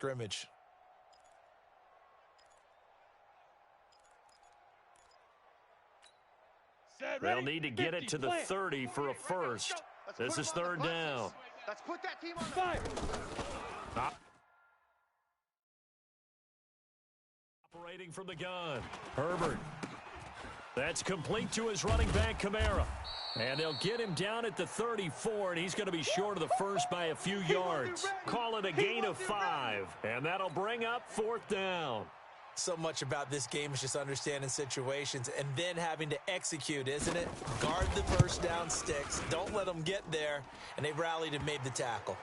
scrimmage. They'll need to get it to the 30 for a first. This is third down. Let's put that team on fire. Operating from the gun. Herbert. That's complete to his running back, Kamara. And they'll get him down at the 34, and he's going to be short of the first by a few yards. Call it a gain of 5, and that'll bring up fourth down. So much about this game is just understanding situations and then having to execute, isn't it? Guard the first down sticks. Don't let them get there. And they rallied and made the tackle.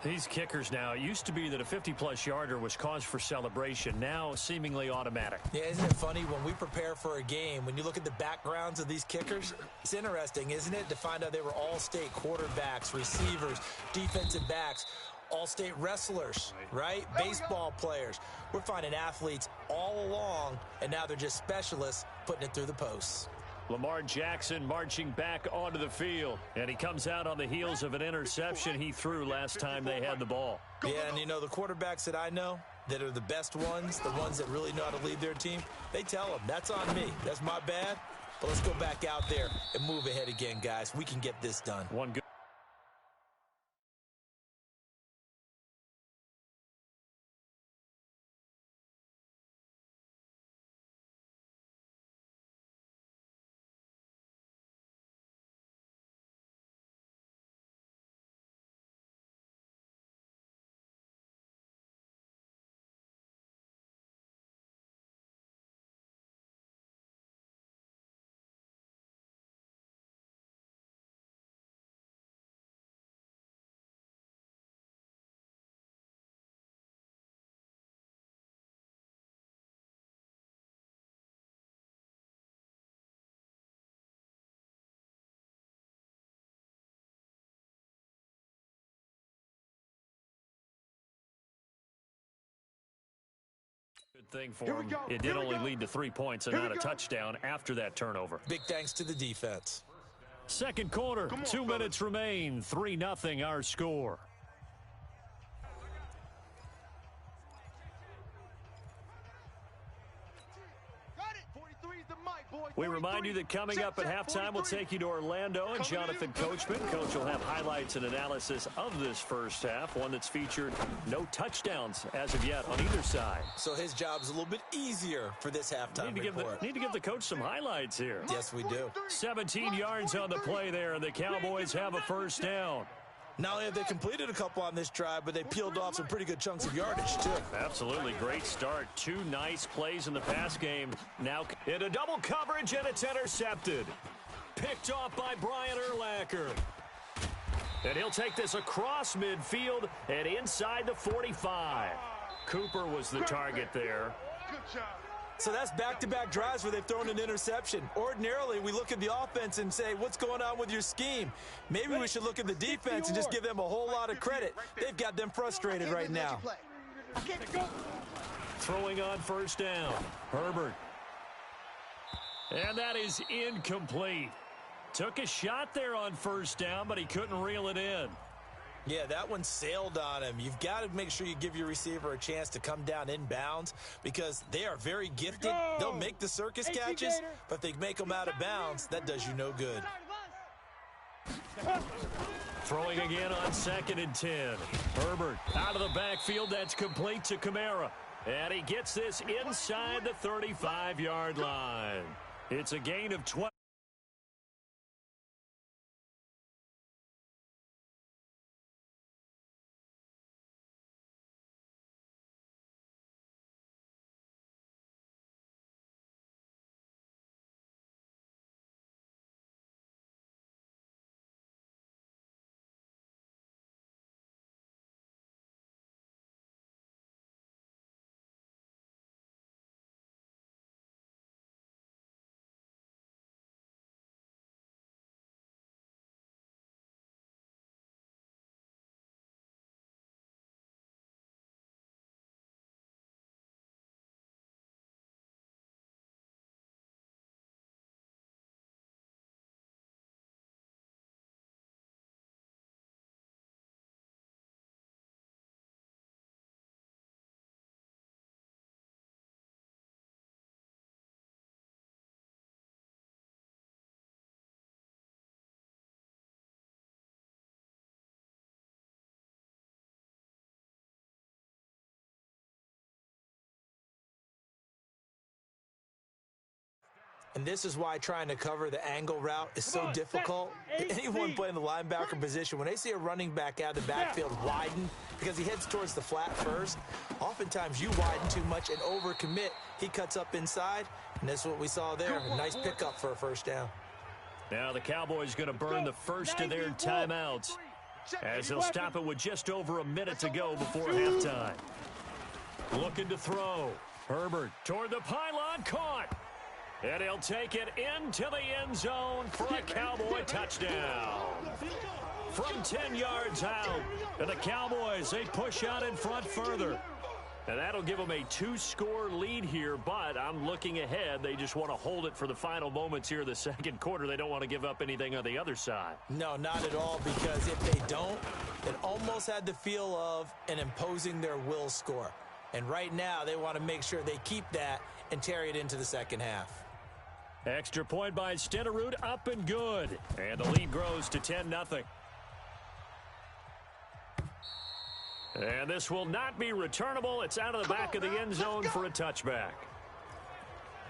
These kickers now, it used to be that a 50-plus yarder was cause for celebration. Now seemingly automatic. Yeah, isn't it funny when we prepare for a game, when you look at the backgrounds of these kickers, it's interesting, isn't it, to find out they were all-state quarterbacks, receivers, defensive backs, all-state wrestlers, right? Baseball players. We're finding athletes all along, and now they're just specialists putting it through the posts. Lamar Jackson marching back onto the field, and he comes out on the heels of an interception he threw last time they had the ball. Yeah, and you know, the quarterbacks that I know that are the best ones, the ones that really know how to lead their team, they tell them, that's on me. That's my bad. But let's go back out there and move ahead again, guys. We can get this done. One good. Good thing for him. It did only lead to 3 points and not a touchdown after that turnover. Big thanks to the defense. Second quarter, 2 minutes remain. 3-0 our score. We remind you that coming up at halftime, we'll take you to Orlando and Jonathan Coachman. Coach will have highlights and analysis of this first half, one that's featured no touchdowns as of yet on either side. So his job's a little bit easier for this halftime report. Need to give the coach some highlights here. Yes, we do. 17 yards on the play there, and the Cowboys have a first down. Not only have they completed a couple on this drive, but they peeled off some pretty good chunks of yardage, too. Absolutely. Great start. 2 nice plays in the pass game. Now in a double coverage, and it's intercepted. Picked off by Brian Urlacher. And he'll take this across midfield and inside the 45. Cooper was the target there. Good job. So that's back-to-back drives where they've thrown an interception. Ordinarily, we look at the offense and say, what's going on with your scheme? Maybe we should look at the defense and just give them a whole lot of credit. They've got them frustrated right now. Throwing on first down. Herbert. And that is incomplete. Took a shot there on first down, but he couldn't reel it in. Yeah, that one sailed on him. You've got to make sure you give your receiver a chance to come down inbounds because they are very gifted. They'll make the circus catches, but if they make them out of bounds, that does you no good. Throwing again on 2nd and 10. Herbert out of the backfield. That's complete to Kamara. And he gets this inside the 35-yard line. It's a gain of 12. And this is why trying to cover the angle route is so difficult. Anyone playing the linebacker position, when they see a running back out of the backfield widen because he heads towards the flat first, oftentimes you widen too much and overcommit. He cuts up inside, and that's what we saw there. A nice pickup for a first down. Now the Cowboys going to burn the first of their timeouts as they'll stop it with just over a minute to go before halftime. Looking to throw. Herbert toward the pylon, caught. And he'll take it into the end zone for a Cowboy touchdown. From 10 yards out, and the Cowboys, they push out in front further. And that'll give them a 2-score lead here, but I'm looking ahead. They just want to hold it for the final moments here of the second quarter. They don't want to give up anything on the other side. No, not at all, because if they don't, it almost had the feel of an imposing their will score. And right now, they want to make sure they keep that and carry it into the second half. Extra point by Stenerud, up and good. And the lead grows to 10-0. And this will not be returnable. It's out of the back of the end zone for a touchback.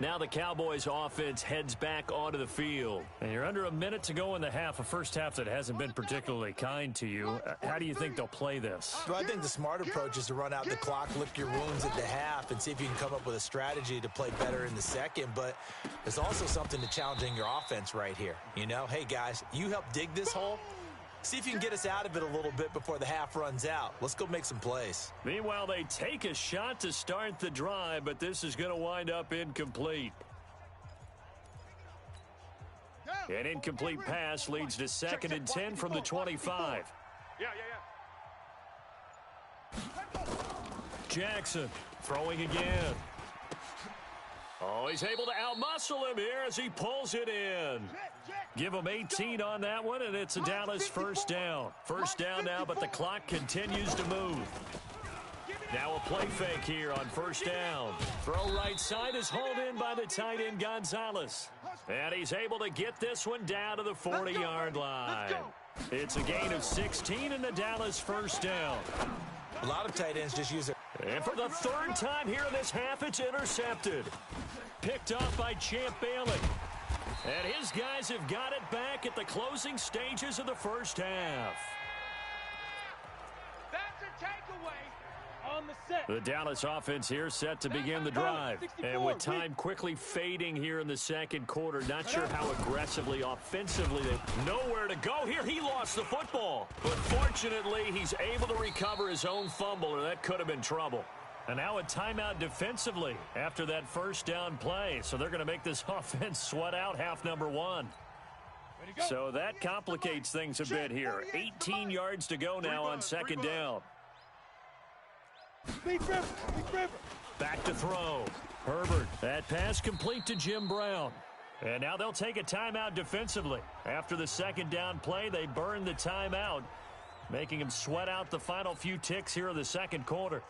Now the Cowboys offense heads back onto the field. And you're under a minute to go in the half, a first half that hasn't been particularly kind to you. How do you think they'll play this? Well, I think the smart approach is to run out the clock, lick your wounds at the half, and see if you can come up with a strategy to play better in the second. But there's also something to challenging your offense right here. You know, hey, guys, you help dig this hole. See if you can get us out of it a little bit before the half runs out. Let's go make some plays. Meanwhile, they take a shot to start the drive, but this is going to wind up incomplete. An incomplete pass leads to 2nd and 10 from the 25. Jackson throwing again. Oh, he's able to outmuscle him here as he pulls it in. Give him 18 on that one, and it's a Dallas first down. First down now, but the clock continues to move. Now a play fake here on first down. Throw right side is hauled in by the tight end Gonzalez. And he's able to get this one down to the 40-yard line. It's a gain of 16 in the Dallas first down. A lot of tight ends just use it. And for the third time here in this half, it's intercepted. Picked off by Champ Bailey. And his guys have got it back at the closing stages of the first half. That's a takeaway on the set. The Dallas offense here set to begin the drive. And with time quickly fading here in the second quarter, not sure how aggressively, offensively, nowhere to go here. He lost the football. But fortunately, he's able to recover his own fumble, or that could have been trouble. And now a timeout defensively after that first down play. So they're going to make this offense sweat out half number one. So that complicates things a bit here. 18 yards to go now on second down. Back to throw. Herbert. That pass complete to Jim Brown. And now they'll take a timeout defensively. After the second down play, they burn the timeout, making them sweat out the final few ticks here in the second quarter.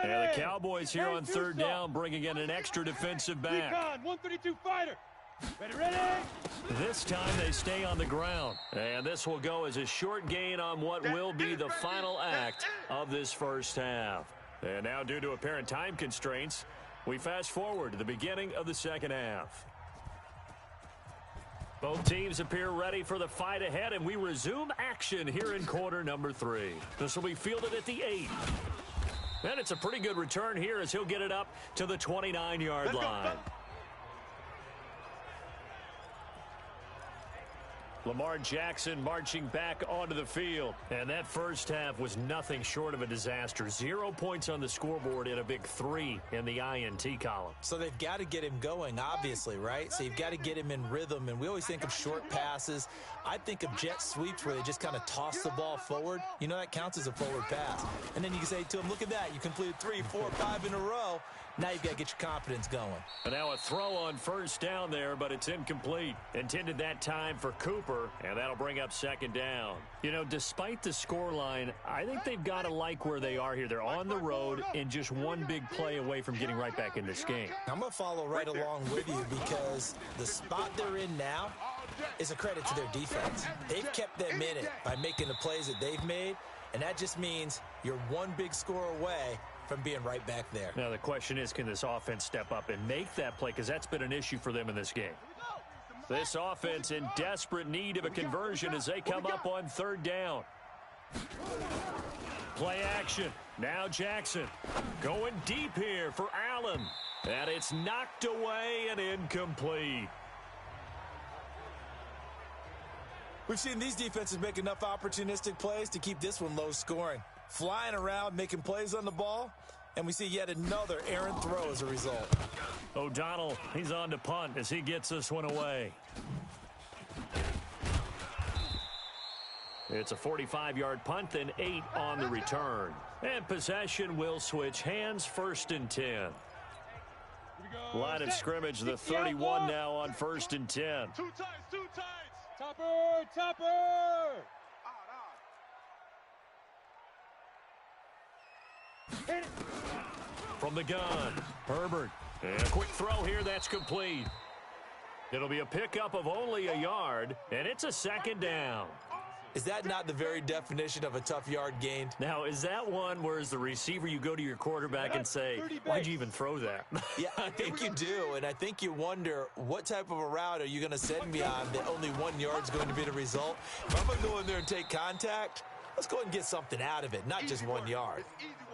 And the Cowboys here on third down bringing in an extra defensive back. 132 fighter. Ready. This time they stay on the ground. And this will go as a short gain on what will be the final act of this first half. And now due to apparent time constraints, we fast forward to the beginning of the second half. Both teams appear ready for the fight ahead, and we resume action here in quarter number 3. This will be fielded at the 8. And it's a pretty good return here as he'll get it up to the 29-yard line. Lamar Jackson marching back onto the field. And that first half was nothing short of a disaster. 0 points on the scoreboard and a big 3 in the INT column. So they've got to get him going, obviously, right? So you've got to get him in rhythm. And we always think of short passes. I think of jet sweeps where they just kind of toss the ball forward. You know, that counts as a forward pass. And then you can say to him, look at that. You completed 3, 4, 5 in a row. Now you've got to get your confidence going. And now a throw on first down there, but it's incomplete. Intended that time for Cooper, and that'll bring up second down. You know, despite the scoreline, I think they've got to like where they are here. They're on the road and just one big play away from getting right back in this game. I'm going to follow right along with you because the spot they're in now is a credit to their defense. They've kept them in it by making the plays that they've made, and that just means you're one big score away from being right back there. Now the question is, can this offense step up and make that play? Because that's been an issue for them in this game. This offense in desperate need of a conversion as they come up on third down. Play action. Now Jackson going deep here for Allen. And it's knocked away and incomplete. We've seen these defenses make enough opportunistic plays to keep this one low scoring. Flying around, making plays on the ball, and we see yet another errant throw as a result. O'Donnell, he's on to punt as he gets this one away. It's a 45-yard punt and 8 on the return. And possession will switch hands, 1st and 10. Line of scrimmage, the 31 now on 1st and 10. Two tights. Topper. From the gun, Herbert. And a quick throw here, that's complete. It'll be a pickup of only a yard, and it's a 2nd down. Is that not the very definition of a tough yard gained? Now, is that one where as the receiver you go to your quarterback and say, why'd you even throw that? Yeah, I think you do, and I think you wonder what type of a route are you going to send me on that only 1 yard's going to be the result? If I'm going to go in there and take contact, let's go ahead and get something out of it, not just 1 yard.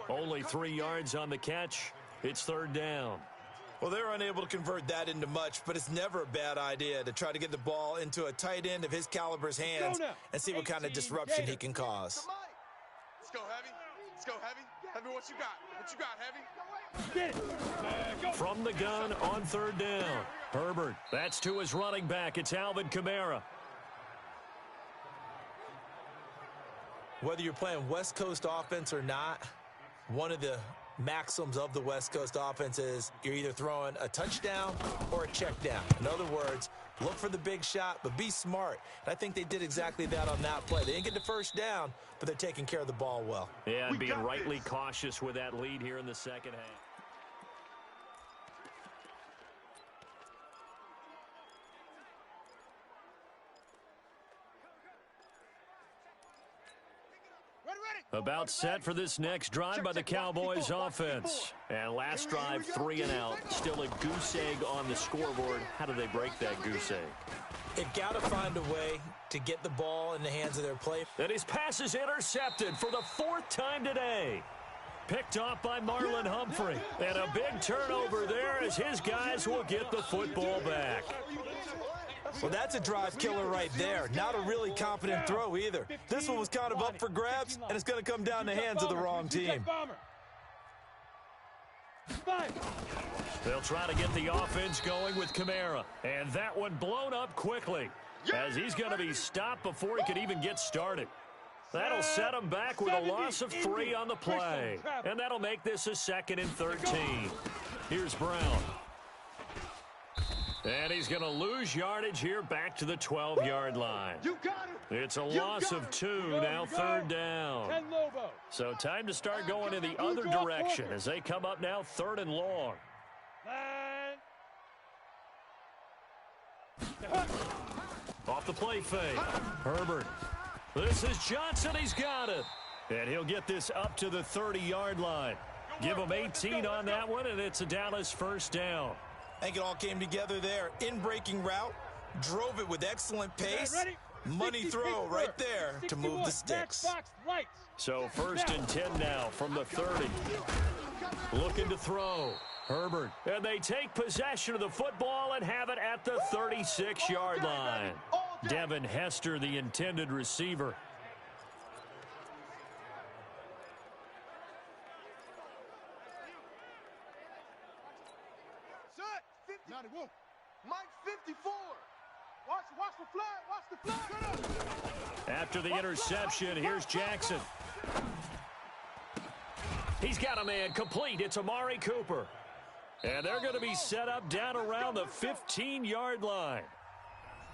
Only 3 yards on the catch. It's 3rd down. Well, they're unable to convert that into much, but it's never a bad idea to try to get the ball into a tight end of his caliber's hands and see what kind of disruption he can cause. Let's go, Heavy. Heavy, what you got, Heavy? From the gun on 3rd down. Herbert, that's to his running back. It's Alvin Kamara. Whether you're playing West Coast offense or not, one of the maxims of the West Coast offense is you're either throwing a touchdown or a check down. In other words, look for the big shot, but be smart. And I think they did exactly that on that play. They didn't get the first down, but they're taking care of the ball well. Yeah, and being rightly cautious with that lead here in the second half. About set for this next drive by the Cowboys offense. And last drive, 3 and out. Still a goose egg on the scoreboard. How do they break that goose egg? They've got to find a way to get the ball in the hands of their play. And his pass is intercepted for the 4th time today. Picked off by Marlon Humphrey. And a big turnover there as his guys will get the football back. Well, that's a drive killer right there. Not a really confident throw either. This one was kind of up for grabs, and it's going to come down the hands of the wrong team. They'll try to get the offense going with Kamara. And that one blown up quickly as he's going to be stopped before he could even get started. That'll set him back with a loss of 3 on the play. And that'll make this a 2nd and 13. Here's Brown. And he's going to lose yardage here back to the 12-yard line. It's a loss of 2, now 3rd down. So time to start going in the other direction as they come up now 3rd and long. Off the play fake. Herbert. This is Johnson. He's got it. And he'll get this up to the 30-yard line. Give him 18 on that one, and it's a Dallas 1st down. I think it all came together there. In-breaking route, drove it with excellent pace. Money throw right there to move the sticks. So 1st and 10 now from the 30. Looking to throw. Herbert. And they take possession of the football and have it at the 36-yard line. Devin Hester, the intended receiver. Mike 54. Watch the flag. After the interception, here's Jackson. He's got a man complete. It's Amari Cooper. And they're going to be set up down around the 15-yard line.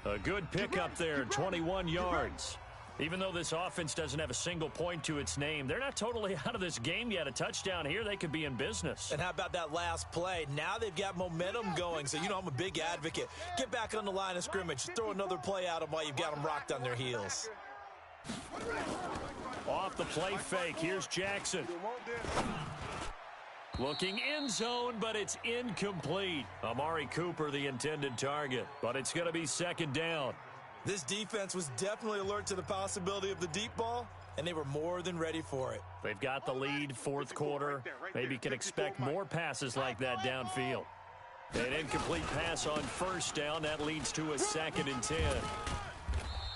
A good pickup there, 21 yards. Even though this offense doesn't have a single point to its name, they're not totally out of this game yet. A touchdown here, they could be in business. And how about that last play? Now they've got momentum going, so you know I'm a big advocate. Get back on the line of scrimmage. Throw another play at them while you've got them rocked on their heels. Off the play fake, here's Jackson. Looking end zone, but it's incomplete. Amari Cooper, the intended target, but it's going to be second down. This defense was definitely alert to the possibility of the deep ball, and they were more than ready for it. They've got the lead, fourth quarter. Maybe can expect more passes like that downfield. An incomplete pass on first down. That leads to a 2nd and 10.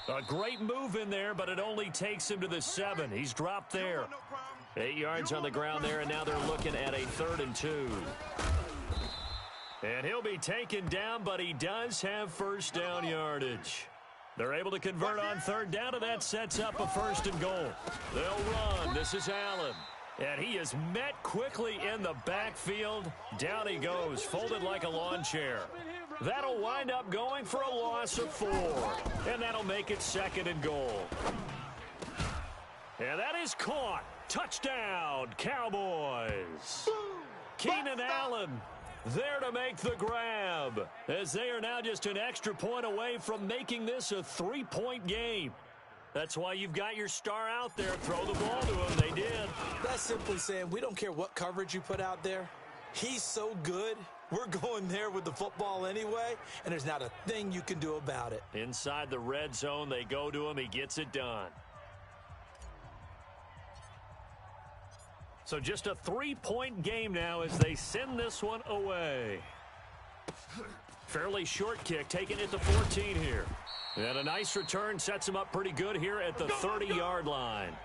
A great move in there, but it only takes him to the 7. He's dropped there. 8 yards on the ground there, and now they're looking at a 3rd and 2. And he'll be taken down, but he does have first down yardage. They're able to convert on 3rd down, and that sets up a 1st and goal. They'll run. This is Allen. And he is met quickly in the backfield. Down he goes, folded like a lawn chair. That'll wind up going for a loss of 4. And that'll make it 2nd and goal. And that is caught. Touchdown, Cowboys. Keenan Allen there to make the grab, as they are now just an extra point away from making this a 3-point game. That's why you've got your star out there. Throw the ball to him. They did. That's simply saying we don't care what coverage you put out there. He's so good. We're going there with the football anyway, and there's not a thing you can do about it. Inside the red zone, they go to him. He gets it done. So just a 3-point game now as they send this one away. Fairly short kick, taking it to 14 here. And a nice return sets him up pretty good here at the 30-yard line.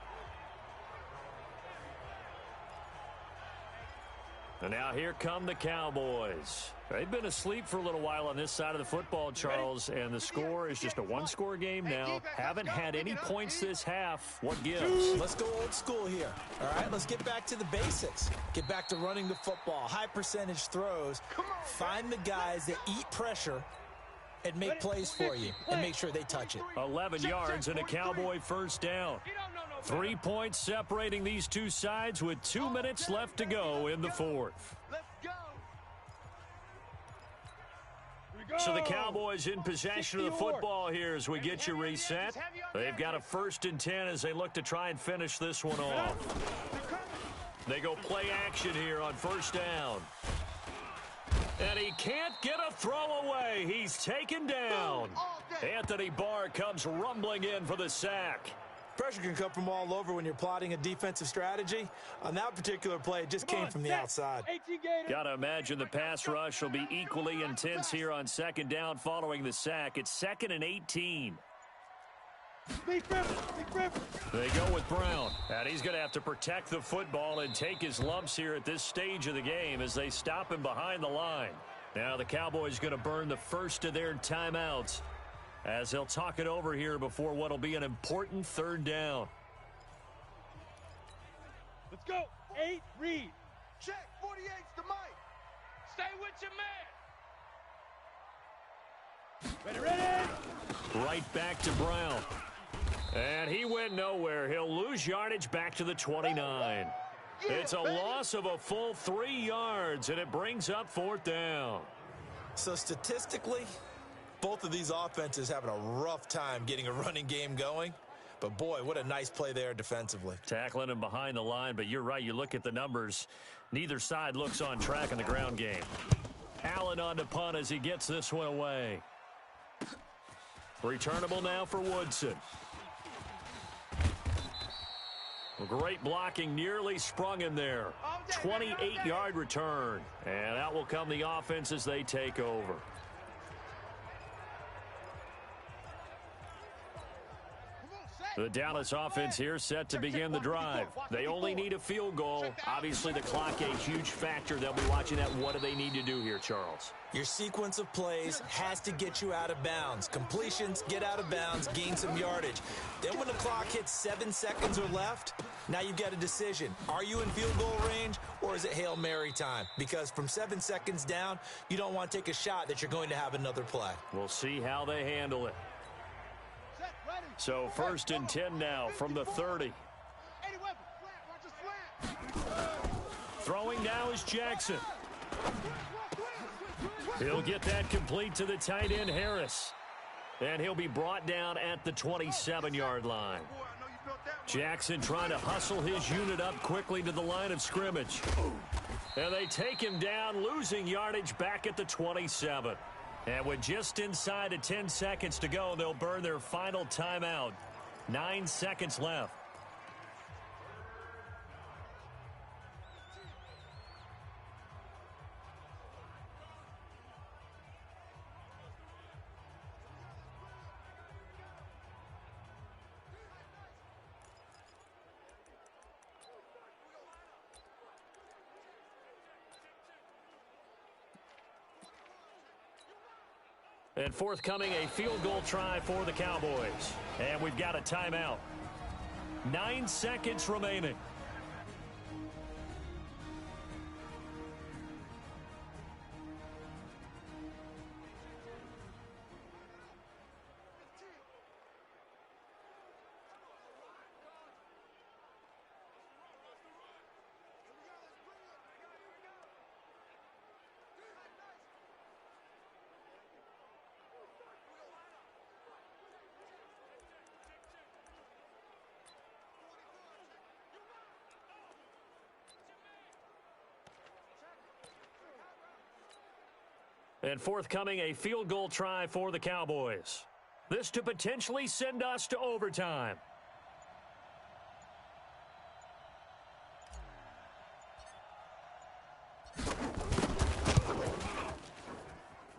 And now here come the Cowboys. They've been asleep for a little while on this side of the football, Charles, and the score is just a one-score game now. Haven't had any points this half. What gives? Let's go old school here. All right, let's get back to the basics. Get back to running the football, high percentage throws. Find the guys that eat pressure and make plays for you and make sure they touch it. 11 yards and a Cowboy first down. 3 points separating these two sides with 2 minutes left to go in the fourth. So the Cowboys in possession of the football here as we get you reset. They've got a 1st and 10 as they look to try and finish this one off. They go play action here on first down. And he can't get a throw away. He's taken down. Anthony Barr comes rumbling in for the sack. Pressure can come from all over when you're plotting a defensive strategy. On that particular play, it just came from the outside. Got to imagine the pass rush will be equally intense here on 2nd down following the sack. It's 2nd and 18. They go with Brown. And he's going to have to protect the football and take his lumps here at this stage of the game as they stop him behind the line. Now the Cowboys going to burn the first of their timeouts as they'll talk it over here before what will be an important 3rd down. Let's go. 8, read. Check, 48's the mic. Stay with your man. Ready. Right back to Brown. And he went nowhere. He'll lose yardage back to the 29. It's a loss of a full 3 yards, and it brings up 4th down. So statistically, both of these offenses having a rough time getting a running game going. But, boy, what a nice play there defensively. Tackling him behind the line, but you're right. You look at the numbers. Neither side looks on track in the ground game. Allen on the punt as he gets this one away. Returnable now for Woodson. Great blocking, nearly sprung him there. 28-yard return. And out will come the offense as they take over. The Dallas offense here set to begin the drive. They only need a field goal. Obviously, the clock a huge factor. They'll be watching that. What do they need to do here, Charles? Your sequence of plays has to get you out of bounds. Completions, get out of bounds, gain some yardage. Then when the clock hits 7 seconds or left, now you've got a decision. Are you in field goal range, or is it Hail Mary time? Because from 7 seconds down, you don't want to take a shot that you're going to have another play. We'll see how they handle it. So 1st and 10 now from the 30. Throwing now is Jackson. He'll get that complete to the tight end, Harris. And he'll be brought down at the 27-yard line. Jackson trying to hustle his unit up quickly to the line of scrimmage. And they take him down, losing yardage back at the 27. And with just inside of 10 seconds to go, they'll burn their final timeout. 9 seconds left. And forthcoming, a field goal try for the Cowboys. And we've got a timeout. 9 seconds remaining. And forthcoming, a field goal try for the Cowboys. This to potentially send us to overtime.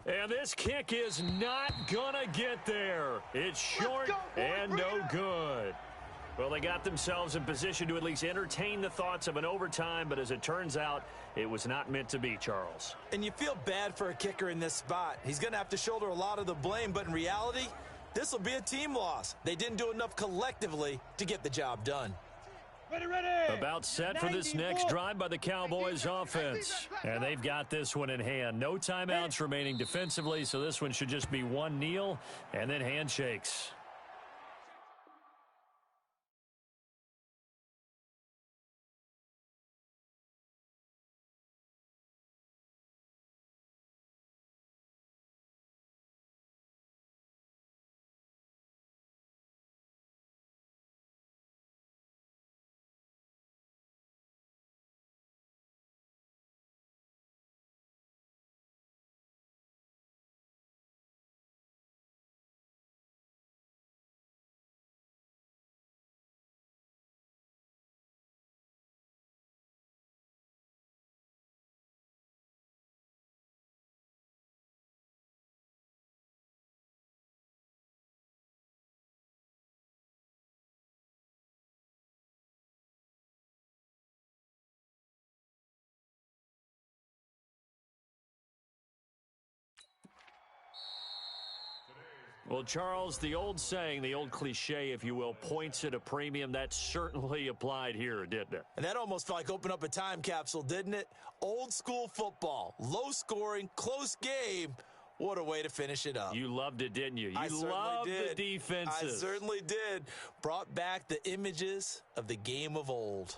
And this kick is not gonna get there. It's short and no good. Well, they got themselves in position to at least entertain the thoughts of an overtime, but as it turns out, it was not meant to be, Charles. And you feel bad for a kicker in this spot. He's going to have to shoulder a lot of the blame, but in reality, this will be a team loss. They didn't do enough collectively to get the job done. Ready. About set for this next drive by the Cowboys offense. And they've got this one in hand. No timeouts remaining defensively, so this one should just be one kneel and then handshakes. Well, Charles, the old saying, the old cliche, if you will, points at a premium. That certainly applied here, didn't it? And that almost felt like open up a time capsule, didn't it? Old school football, low scoring, close game. What a way to finish it up. You loved it, didn't you? You loved the defenses. I certainly did. Brought back the images of the game of old.